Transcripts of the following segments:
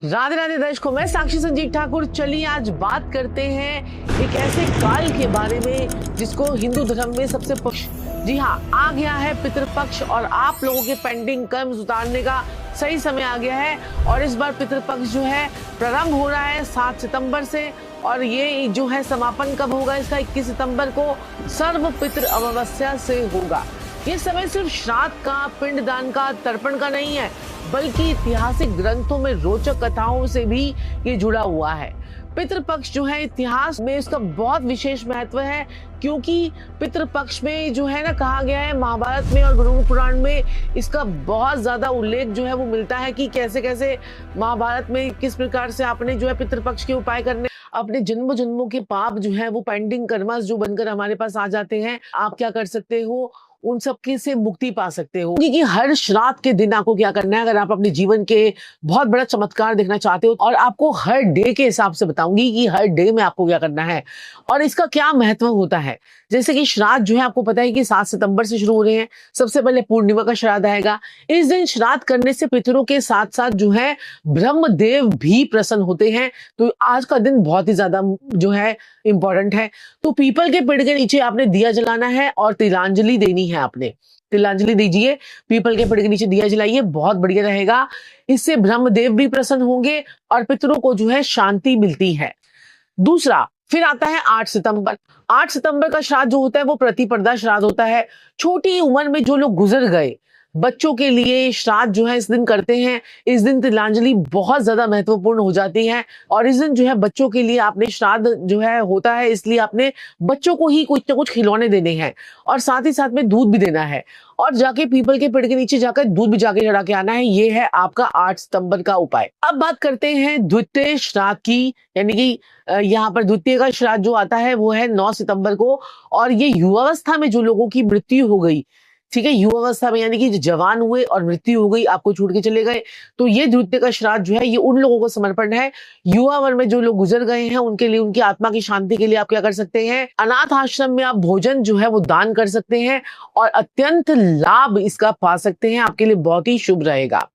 राधे राधे दर्शकों, मैं साक्षी संजीव ठाकुर। चलिए आज बात करते हैं एक ऐसे काल के बारे में जिसको हिंदू धर्म में सबसे पक्ष, जी हाँ, आ गया है पितृपक्ष और आप लोगों के पेंडिंग कर्म उतारने का सही समय आ गया है। और इस बार पितृपक्ष जो है प्रारंभ हो रहा है 7 सितंबर से और ये जो है समापन कब होगा इसका 21 सितंबर को सर्व पितृ अमावस्या से होगा। ये समय सिर्फ श्राद्ध का, पिंडदान का, तर्पण का नहीं है, बल्कि ऐतिहासिक ग्रंथों में रोचक कथाओं से भी ये जुड़ा हुआ है। पितृपक्ष जो है इतिहास में इसका बहुत विशेष महत्व है, क्योंकि पितृपक्ष में जो है ना कहा गया है महाभारत में और गरुड़ पुराण में इसका बहुत ज्यादा उल्लेख जो है वो मिलता है कि कैसे कैसे महाभारत में किस प्रकार से आपने जो है पितृपक्ष के उपाय करने, अपने जन्मों जन्मों के पाप जो है वो पेंडिंग कर्मास जो बनकर हमारे पास आ जाते हैं, आप क्या कर सकते हो, उन सबके से मुक्ति पा सकते हो। क्योंकि हर श्राद्ध के दिन आपको क्या करना है, अगर आप अपने जीवन के बहुत बड़ा चमत्कार देखना चाहते हो, और आपको हर डे के हिसाब से बताऊंगी कि हर डे में आपको क्या करना है और इसका क्या महत्व होता है। जैसे कि श्राद्ध जो है आपको पता है कि 7 सितंबर से शुरू हो रहे हैं। सबसे पहले पूर्णिमा का श्राद्ध आएगा। इस दिन श्राद्ध करने से पितरों के साथ साथ जो है ब्रह्मदेव भी प्रसन्न होते हैं। तो आज का दिन बहुत ही ज्यादा जो है इंपॉर्टेंट है। तो पीपल के पेड़ के नीचे आपने दिया जलाना है और तिलांजलि देनी है। आपने तिलांजलि दीजिए, पीपल के पेड़ के नीचे दिया जलाइए, बहुत बढ़िया रहेगा। इससे ब्रह्मदेव भी प्रसन्न होंगे और पितरों को जो है शांति मिलती है। दूसरा फिर आता है 8 सितंबर। 8 सितंबर का श्राद्ध जो होता है वो प्रतिपदा श्राद्ध होता है। छोटी उम्र में जो लोग गुजर गए बच्चों के लिए श्राद्ध जो है इस दिन करते हैं। इस दिन तिलांजलि बहुत ज्यादा महत्वपूर्ण हो जाती है और इस दिन जो है बच्चों के लिए आपने श्राद्ध जो है होता है, इसलिए आपने बच्चों को ही कुछ ना कुछ खिलौने देने हैं और साथ ही साथ में दूध भी देना है और जाके पीपल के पेड़ के नीचे जाकर दूध भी जाके चढ़ा के आना है। ये है आपका 8 सितंबर का उपाय। अब बात करते हैं द्वितीय श्राद्ध की, यानी कि यहाँ पर द्वितीय का श्राद्ध जो आता है वो है 9 सितंबर को और ये युवावस्था में जो लोगों की मृत्यु हो गई, ठीक है, युवावस्था में यानी कि जवान हुए और मृत्यु हो गई, आपको छूट के चले गए, तो ये द्वितीय का श्राद्ध जो है ये उन लोगों को समर्पण है। युवा वर्ग में जो लोग गुजर गए हैं उनके लिए, उनकी आत्मा की शांति के लिए आप क्या कर सकते हैं, अनाथ आश्रम में आप भोजन जो है वो दान कर सकते हैं और अत्यंत लाभ इसका पा सकते हैं, आपके लिए बहुत ही शुभ रहेगा।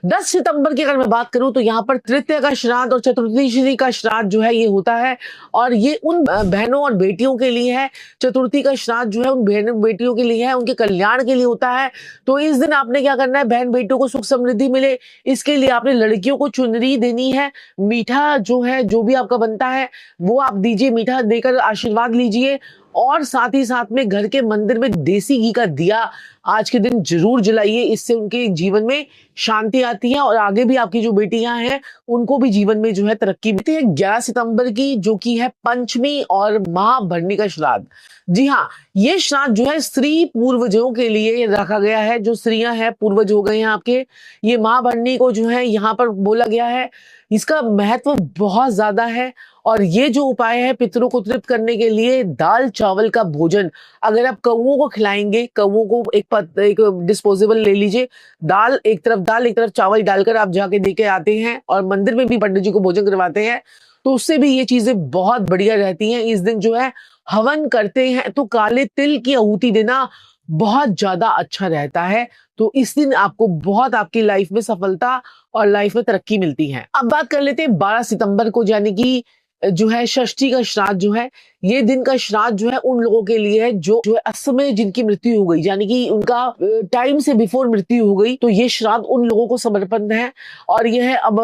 10 सितंबर की अगर मैं बात करूं तो यहाँ पर तृतीय का श्राद्ध और चतुर्थी का श्राद्ध जो है ये होता है और ये उन बहनों और बेटियों के लिए है। चतुर्थी का श्राद्ध जो है उन बहनों बेटियों के लिए है, उनके कल्याण के लिए होता है। तो इस दिन आपने क्या करना है, बहन बेटियों को सुख समृद्धि मिले, इसके लिए आपने लड़कियों को चुनरी देनी है। मीठा जो है, जो भी आपका बनता है वो आप दीजिए, मीठा देकर आशीर्वाद लीजिए और साथ ही साथ में घर के मंदिर में देसी घी का दिया आज के दिन जरूर जलाइए। इससे उनके जीवन में शांति आती है और आगे भी आपकी जो बेटियां हैं उनको भी जीवन में जो है तरक्की मिलती है। 11 सितंबर की जो कि है पंचमी और महाभरणी का श्राद्ध। जी हाँ, ये श्राद्ध जो है स्त्री पूर्वजों के लिए रखा गया है। जो स्त्रियां हैं पूर्वज हो गए हैं आपके, ये महाभरणी को जो है यहाँ पर बोला गया है। इसका महत्व बहुत ज्यादा है और ये जो उपाय है पितरों को तृप्त करने के लिए, दाल चावल का भोजन अगर आप कौओं को खिलाएंगे, कौओं को एक डिस्पोजेबल ले लीजिए, दाल एक तरफ चावल डालकर आप जाके दे के आते हैं और मंदिर में भी पंडित जी को भोजन करवाते हैं, तो उससे भी ये चीजें बहुत बढ़िया रहती हैं। इस दिन जो है हवन करते हैं तो काले तिल की आहुति देना बहुत ज्यादा अच्छा रहता है। तो इस दिन आपको बहुत आपकी लाइफ में सफलता और लाइफ में तरक्की मिलती है। अब बात कर लेते हैं 12 सितंबर को, यानी कि जो है षष्ठी का श्राद्ध जो है, ये दिन का श्राद्ध जो है उन लोगों के लिए है जो है असमय जिनकी मृत्यु हो गई, यानी कि उनका टाइम से बिफोर मृत्यु हो गई, तो ये श्राद्ध उन लोगों को समर्पण है। और यह है अब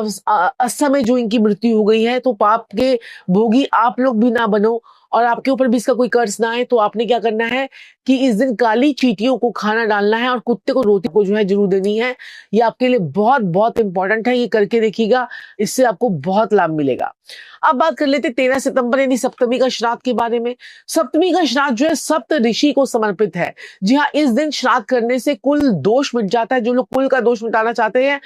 असमय जो इनकी मृत्यु हो गई है, तो पाप के भोगी आप लोग भी ना बनो और आपके ऊपर भी इसका कोई कर्ज ना आए। तो आपने क्या करना है कि इस दिन काली चींटियों को खाना डालना है और कुत्ते को रोटी को जो है जरूर देनी है। ये आपके लिए बहुत बहुत इंपॉर्टेंट है, ये करके देखिएगा, इससे आपको बहुत लाभ मिलेगा। अब बात कर लेते 13 सितंबर यानी सप्तमी का श्राद्ध के बारे में। सप्तमी का श्राद्ध जो है सप्त ऋषि को समर्पित है। जी हाँ, इस दिन श्राद्ध करने से कुल दोष मिट जाता है। जो लोग कुल का दोष मिटाना चाहते हैं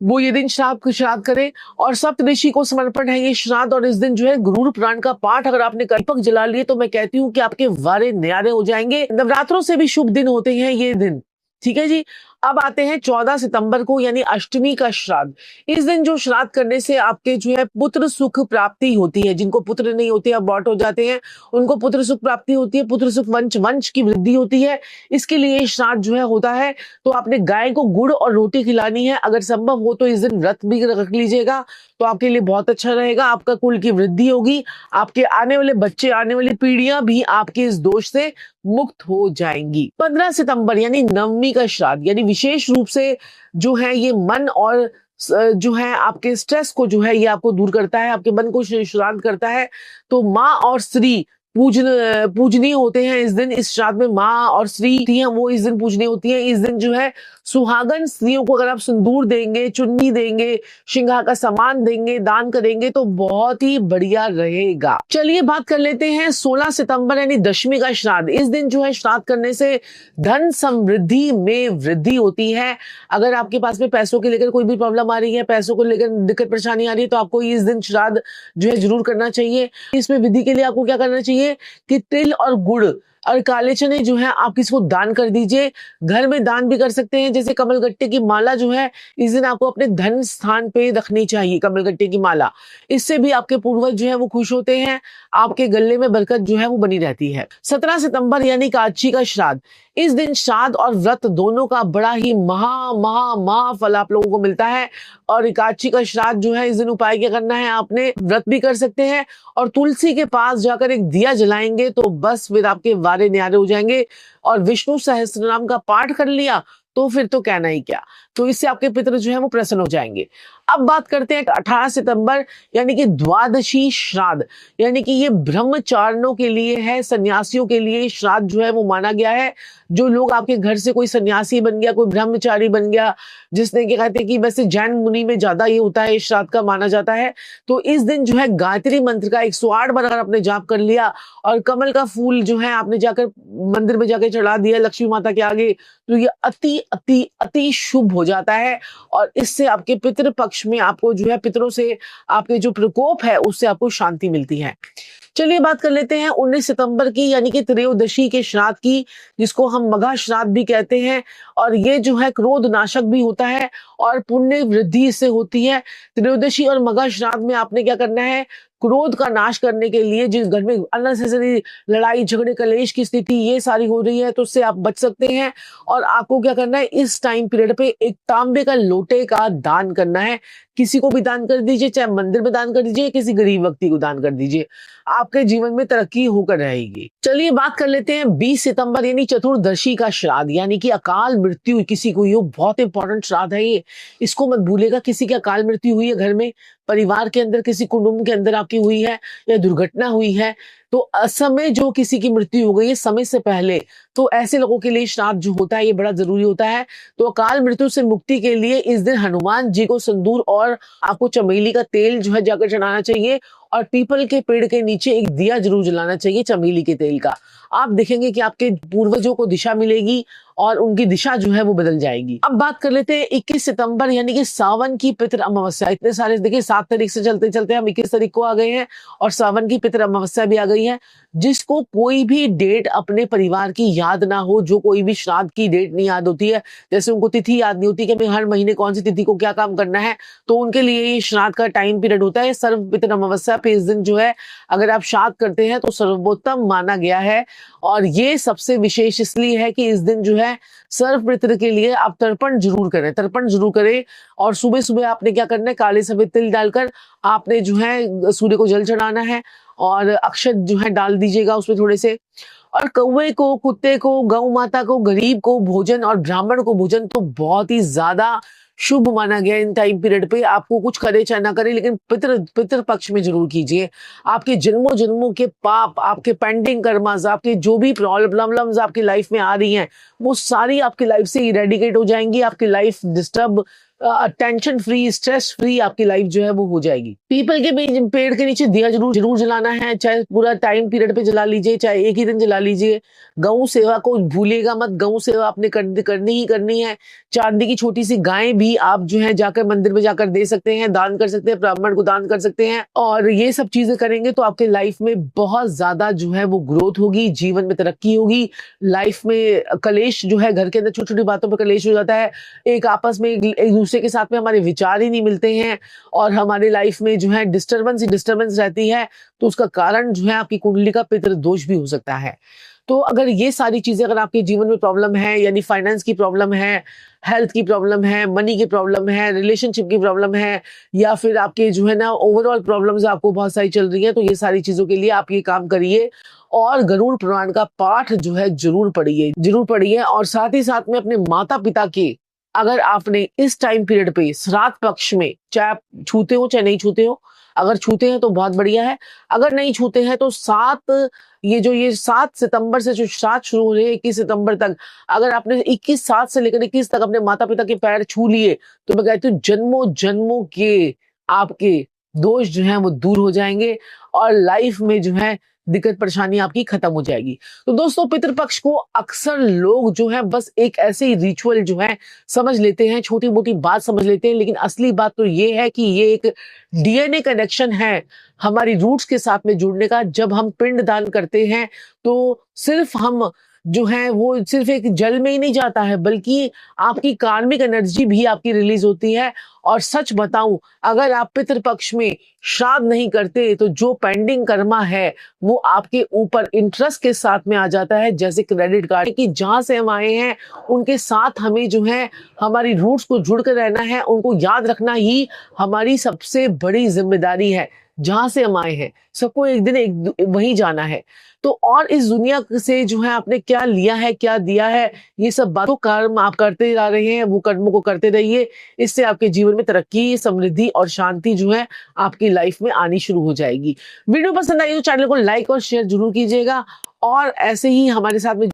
वो ये दिन श्राद्ध करें और सप्त ऋषि को समर्पण है ये श्राद्ध। और इस दिन जो है गरुड़ पुराण का पाठ अगर आपने दीपक जला लिए तो मैं कहती हूँ कि आपके वारे न्यारे हो जाएंगे। नवरात्रों से भी शुभ दिन होते हैं ये दिन, ठीक है जी। अब आते हैं 14 सितंबर को यानी अष्टमी का श्राद्ध। इस दिन जो श्राद्ध करने से आपके जो है पुत्र सुख प्राप्ति होती है। जिनको पुत्र नहीं होते, अबॉर्ट हो जाते हैं, उनको पुत्र सुख प्राप्ति होती है, पुत्र सुख वंश की वृद्धि होती है। इसके लिए श्राद्ध जो है होता है। तो आपने गाय को गुड़ और रोटी खिलानी है। अगर संभव हो तो इस दिन व्रत भी रख लीजिएगा, तो आपके लिए बहुत अच्छा रहेगा। आपका कुल की वृद्धि होगी, आपके आने वाले बच्चे, आने वाली पीढ़ियां भी आपके इस दोष से मुक्त हो जाएंगी। 15 सितंबर यानी नवमी का श्राद्ध, यानी विशेष रूप से जो है ये मन और जो है आपके स्ट्रेस को जो है ये आपको दूर करता है, आपके मन को शांत करता है। तो माँ और स्त्री पूजनीय होते हैं इस दिन। इस श्राद्ध में माँ और स्त्री थी वो इस दिन पूजनीय होती है। इस दिन जो है सुहागन स्त्रियों को अगर आप सिंदूर देंगे, चुन्नी देंगे, श्रृंगार का सामान देंगे, दान करेंगे तो बहुत ही बढ़िया रहेगा। चलिए बात कर लेते हैं 16 सितंबर यानी दशमी का श्राद्ध। इस दिन जो है श्राद्ध करने से धन समृद्धि में वृद्धि होती है। अगर आपके पास में पैसों के लेकर कोई भी प्रॉब्लम आ रही है, पैसों को लेकर दिक्कत परेशानी आ रही है, तो आपको इस दिन श्राद्ध जो है जरूर करना चाहिए। इसमें विधि के लिए आपको क्या करना चाहिए कि तिल और गुड़ और काले चने जो है आप किसी को दान कर दीजिए। घर में दान भी कर सकते हैं, जैसे कमलगट्टे की माला जो है इस दिन आपको अपने धन स्थान पे रखनी चाहिए। कमलगट्टे की माला, इससे भी आपके पूर्वज जो है वो खुश होते हैं, आपके गले में बरकत जो है वो बनी रहती है। 17 सितंबर यानी एकादशी का श्राद्ध। इस दिन श्राद्ध और व्रत दोनों का बड़ा ही महा फल आप लोगों को मिलता है। और एकादशी का श्राद्ध जो है इस दिन उपाय क्या करना है, आपने व्रत भी कर सकते हैं और तुलसी के पास जाकर एक दिया जलाएंगे तो बस फिर आपके वारे न्यारे हो जाएंगे। और विष्णु सहस्त्रनाम का पाठ कर लिया तो फिर तो कहना ही क्या। तो इससे आपके पितृ जो है वो प्रसन्न हो जाएंगे। अब बात करते हैं 18 सितंबर यानी कि द्वादशी श्राद्ध, यानी कि ये ब्रह्मचारिणों के लिए है, सन्यासियों के लिए श्राद्ध जो है वो माना गया है। जो लोग आपके घर से कोई सन्यासी बन गया, कोई ब्रह्मचारी बन गया, जिसने क्या कहते हैं कि वैसे जैन मुनि में ज्यादा ये होता है, श्राद्ध का माना जाता है। तो इस दिन जो है गायत्री मंत्र का 108 बार अगर आपने जाप कर लिया और कमल का फूल जो है आपने जाकर मंदिर में जाकर चढ़ा दिया लक्ष्मी माता के आगे, तो ये अति अति अति शुभ हो जाता है। और इससे आपके पितृ पक्ष में आपको जो है पितरों से आपके जो प्रकोप है उससे आपको शांति मिलती है। चलिए बात कर लेते हैं 19 सितंबर की यानी कि त्रयोदशी के श्राद्ध की, जिसको हम मघा श्राद्ध भी कहते हैं। और ये जो है क्रोध नाशक भी होता है और पुण्य वृद्धि इससे होती है। त्रयोदशी और मघा श्राद्ध में आपने क्या करना है, क्रोध का नाश करने के लिए, जिस घर में अननेसेसरी लड़ाई झगड़े कलेश की स्थिति ये सारी हो रही है तो उससे आप बच सकते हैं। और आपको क्या करना है, इस टाइम पीरियड पे एक तांबे का लोटे का दान करना है। किसी को भी दान कर दीजिए, चाहे मंदिर में दान कर दीजिए, किसी गरीब व्यक्ति को दान कर दीजिए, आपके जीवन में तरक्की होकर रहेगी। चलिए बात कर लेते हैं 20 सितंबर यानी चतुर्दशी का श्राद्ध, यानी कि अकाल मृत्यु किसी को, ये बहुत इंपॉर्टेंट श्राद्ध है ये, इसको मत भूलेगा। किसी की अकाल मृत्यु हुई है घर में, परिवार के अंदर, किसी कुटुंब के अंदर आपकी हुई है या दुर्घटना हुई है, तो असमय जो किसी की मृत्यु हो गई है समय से पहले, तो ऐसे लोगों के लिए श्राद्ध जो होता है ये बड़ा जरूरी होता है। तो अकाल मृत्यु से मुक्ति के लिए इस दिन हनुमान जी को सिंदूर और आपको चमेली का तेल जो है जाकर चढ़ाना चाहिए और पीपल के पेड़ के नीचे एक दिया जरूर जलाना चाहिए चमेली के तेल का। आप देखेंगे कि आपके पूर्वजों को दिशा मिलेगी और उनकी दिशा जो है वो बदल जाएगी। अब बात कर लेते हैं 21 सितंबर यानी कि सावन की पितृ अमावस्या। इतने सारे देखिए 7 तारीख से चलते चलते हम 21 तारीख को आ गए हैं और सावन की पितृ अमावस्या भी आ गई है। जिसको कोई भी डेट अपने परिवार की याद ना हो, जो कोई भी श्राद्ध की डेट नहीं याद होती है, जैसे उनको तिथि याद नहीं होती कि हमें हर महीने कौन सी तिथि को क्या काम करना है, तो उनके लिए ये श्राद्ध का टाइम पीरियड होता है। सर्व पितृ अमावस्या पे इस दिन जो है अगर आप श्राद्ध करते हैं तो सर्वोत्तम माना गया है। और ये सबसे विशेष इसलिए है कि इस दिन जो है सर्व पितृ के लिए आप तर्पण जरूर करें। और सुबह सुबह आपने क्या करना है, काले सफेद तिल डालकर आपने जो है सूर्य को जल चढ़ाना है और अक्षत जो है डाल दीजिएगा उसमें थोड़े से। और कौवे को, कुत्ते को, गौ माता को, गरीब को भोजन और ब्राह्मण को भोजन तो बहुत ही ज्यादा शुभ माना गया इन टाइम पीरियड पे। आपको कुछ करे चाहे ना करे, लेकिन पितृ पक्ष में जरूर कीजिए। आपके जन्मों जन्मों के पाप, आपके पेंडिंग कर्मास, आपके जो भी प्रॉब्लम्स आपकी लाइफ में आ रही हैं वो सारी आपकी लाइफ से इरेडिकेट हो जाएंगी। आपकी life disturb tension free, stress free आपकी लाइफ जो है वो हो जाएगी। पीपल के पेड़ के नीचे दिया जरूर जरूर जलाना है, चाहे पूरा टाइम पीरियड पे जला लीजिए, चाहे एक ही दिन जला लीजिए। गौ सेवा को भूलिएगा मत, गौ सेवा आपने करनी ही करनी है। चांदी की छोटी सी गाय भी आप जो है जाकर मंदिर में जाकर दे सकते हैं, दान कर सकते हैं, ब्राह्मण को दान कर सकते हैं। और ये सब चीजें करेंगे तो आपके लाइफ में बहुत ज्यादा जो है वो ग्रोथ होगी, जीवन में तरक्की होगी। लाइफ में कलेश जो है, घर के अंदर छोटी छोटी बातों पर कलेश हो जाता है, एक आपस में एक दूसरे के साथ में हमारे विचार ही नहीं मिलते हैं और हमारे लाइफ में जो है डिस्टर्बेंस ही डिस्टर्बेंस रहती है, तो उसका कारण जो है आपकी कुंडली का पितृ दोष भी हो सकता है। तो अगर ये सारी चीजें अगर आपके जीवन में प्रॉब्लम है, यानी फाइनेंस की प्रॉब्लम है, हेल्थ की प्रॉब्लम है, मनी की प्रॉब्लम है, रिलेशनशिप की प्रॉब्लम है, या फिर आपके जो है ना ओवरऑल प्रॉब्लम्स आपको बहुत सारी चल रही हैं, तो ये सारी चीजों के लिए आप ये काम करिए और गरुड़ पुराण का पाठ जो है जरूर पढ़िए। और साथ ही साथ में अपने माता पिता के, अगर आपने इस टाइम पीरियड पे श्राद्ध पक्ष में, चाहे आप छूते हो चाहे नहीं छूते हो, अगर छूते हैं तो बहुत बढ़िया है, अगर नहीं छूते हैं तो ये 7 सितंबर से जो श्राद्ध शुरू हो रहे हैं 21 सितंबर तक, अगर आपने 7 से लेकर 21 तक अपने माता पिता के पैर छू लिए, तो मैं कहती हूँ जन्मों जन्मों के आपके दोष जो है वो दूर हो जाएंगे और लाइफ में जो है दिक्कत परेशानी आपकी खत्म हो जाएगी। तो दोस्तों, पितृपक्ष को अक्सर लोग जो है बस एक ऐसे ही रिचुअल जो है समझ लेते हैं, छोटी मोटी बात समझ लेते हैं, लेकिन असली बात तो ये है कि ये एक डीएनए कनेक्शन है हमारी रूट्स के साथ में जुड़ने का। जब हम पिंड दान करते हैं तो सिर्फ हम जो है वो सिर्फ एक जल में ही नहीं जाता है, बल्कि आपकी कार्मिक एनर्जी भी आपकी रिलीज होती है। और सच बताऊं, अगर आप पितृपक्ष में श्राद्ध नहीं करते तो जो पेंडिंग कर्मा है वो आपके ऊपर इंटरेस्ट के साथ में आ जाता है, जैसे क्रेडिट कार्ड कि जहां से हम आए हैं उनके साथ हमें जो है हमारी रूट्स को जुड़ कर रहना है, उनको याद रखना ही हमारी सबसे बड़ी जिम्मेदारी है। जहां से हम आए हैं सबको एक दिन वहीं जाना है। तो और इस दुनिया से जो है आपने क्या लिया है, क्या दिया है, ये सब बातों कर्म आप करते जा रहे हैं, वो कर्मों को करते रहिए। इससे आपके जीवन में तरक्की, समृद्धि और शांति जो है आपकी लाइफ में आनी शुरू हो जाएगी। वीडियो पसंद आई तो चैनल को लाइक और शेयर जरूर कीजिएगा और ऐसे ही हमारे साथ में